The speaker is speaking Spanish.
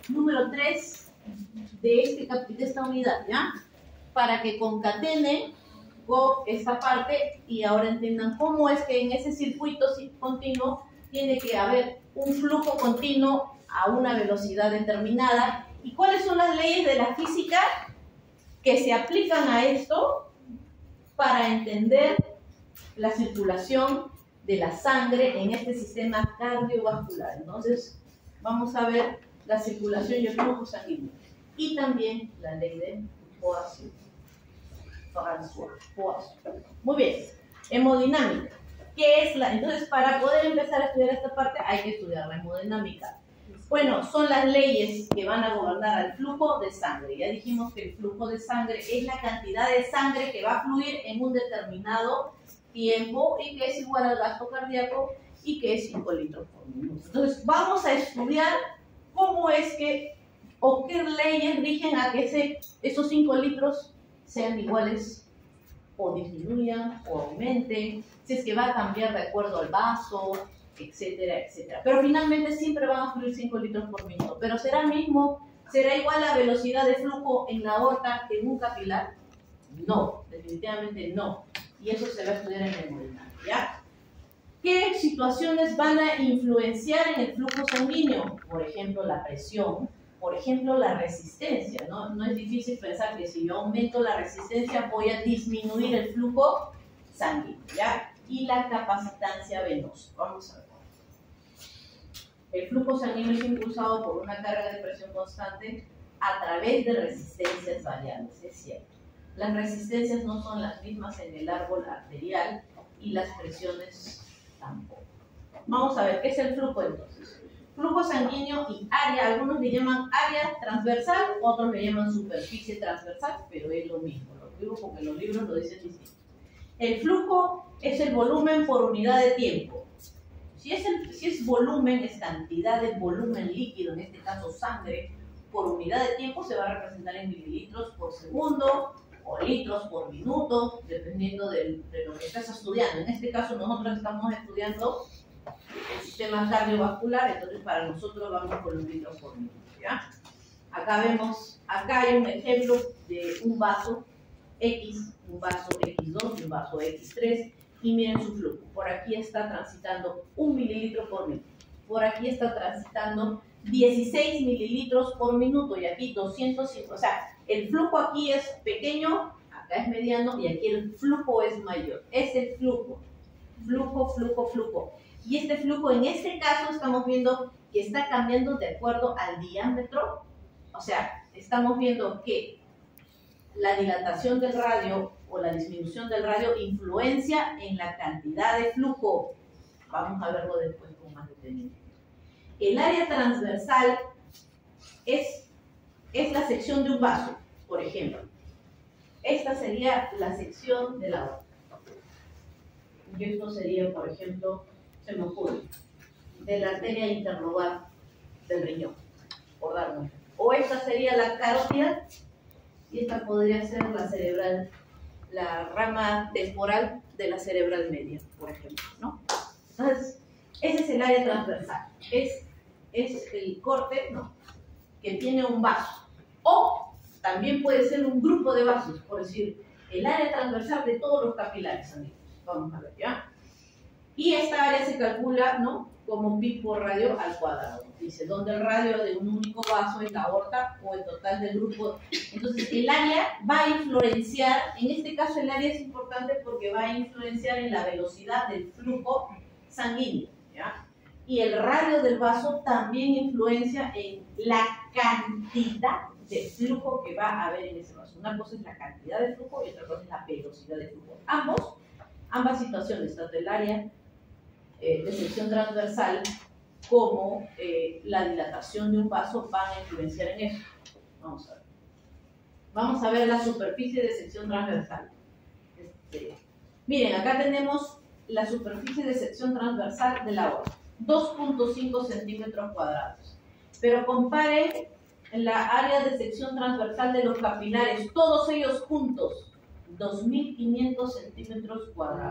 número 3 de esta unidad, ¿ya? Para que concatenen con esta parte y ahora entiendan cómo es que en ese circuito continuo tiene que haber un flujo continuo a una velocidad determinada. ¿Y cuáles son las leyes de la física que se aplican a esto para entender la circulación de la sangre en este sistema cardiovascular? Entonces, vamos a ver la circulación y el flujo sanguíneo. Y también la ley de Poisson. Muy bien. Hemodinámica. ¿Qué es la? Entonces, para poder empezar a estudiar esta parte, hay que estudiar la hemodinámica. Bueno, son las leyes que van a gobernar al flujo de sangre. Ya dijimos que el flujo de sangre es la cantidad de sangre que va a fluir en un determinado tiempo y que es igual al gasto cardíaco y que es 5 litros por minuto. Entonces, vamos a estudiar cómo es que o qué leyes rigen a que esos 5 litros sean iguales o disminuyan o aumenten, si es que va a cambiar de acuerdo al vaso, etcétera, etcétera. Pero finalmente siempre van a fluir 5 litros por minuto. ¿Pero será igual la velocidad de flujo en la aorta que en un capilar? No, definitivamente no. Y eso se va a estudiar en el hemodinámica, ¿ya? ¿Qué situaciones van a influenciar en el flujo sanguíneo? Por ejemplo, la presión, por ejemplo, la resistencia, ¿no? No es difícil pensar que si yo aumento la resistencia voy a disminuir el flujo sanguíneo, ¿ya? Y la capacitancia venosa. Vamos a ver. El flujo sanguíneo es impulsado por una carga de presión constante a través de resistencias variables, es cierto. Las resistencias no son las mismas en el árbol arterial y las presiones tampoco. Vamos a ver, ¿qué es el flujo entonces? Flujo sanguíneo y área, algunos le llaman área transversal, otros le llaman superficie transversal, pero es lo mismo, lo digo porque los libros lo dicen distinto. El flujo es el volumen por unidad de tiempo. Si es volumen, es cantidad de volumen líquido, en este caso sangre, por unidad de tiempo se va a representar en mililitros por segundo o litros por minuto, dependiendo de lo que estás estudiando. En este caso nosotros estamos estudiando el sistema cardiovascular, entonces para nosotros vamos con los litros por minuto, ¿ya? Acá hay un ejemplo de un vaso X, un vaso X2 y un vaso X3, y miren su flujo. Por aquí está transitando 1 mililitro por minuto. Por aquí está transitando 16 mililitros por minuto y aquí 250. O sea, el flujo aquí es pequeño, acá es mediano y aquí el flujo es mayor. Es el flujo. Flujo. Y este flujo, en este caso, estamos viendo que está cambiando de acuerdo al diámetro. O sea, estamos viendo que la dilatación del radio o la disminución del radio influencia en la cantidad de flujo. Vamos a verlo después con más detenimiento. El área transversal es la sección de un vaso, por ejemplo. Esta sería la sección de la aorta. Y esto sería, por ejemplo, se me ocurre, de la arteria interlobal del riñón, por dar un ejemplo. O esta sería la carótida y esta podría ser la cerebral, la rama temporal de la cerebral media, por ejemplo, ¿no? Entonces, ese es el área transversal. Es el corte, ¿no?, que tiene un vaso. O también puede ser un grupo de vasos, por decir, el área transversal de todos los capilares, amigos. Vamos a ver, ¿ya? Y esta área se calcula, ¿no?, como pi por radio al cuadrado. Dice, donde el radio de un único vaso es la aorta o el total del grupo. Entonces, el área va a influenciar, en este caso el área es importante porque va a influenciar en la velocidad del flujo sanguíneo, ¿ya? Y el radio del vaso también influencia en la cantidad de flujo que va a haber en ese vaso. Una cosa es la cantidad de flujo y otra cosa es la velocidad de flujo. Ambas situaciones, tanto el área de sección transversal como la dilatación de un vaso van a influenciar en eso. Vamos a ver la superficie de sección transversal. Miren, acá tenemos la superficie de sección transversal de la aorta, 2.5 centímetros cuadrados. Pero compare la área de sección transversal de los capilares, todos ellos juntos, 2.500 centímetros cuadrados.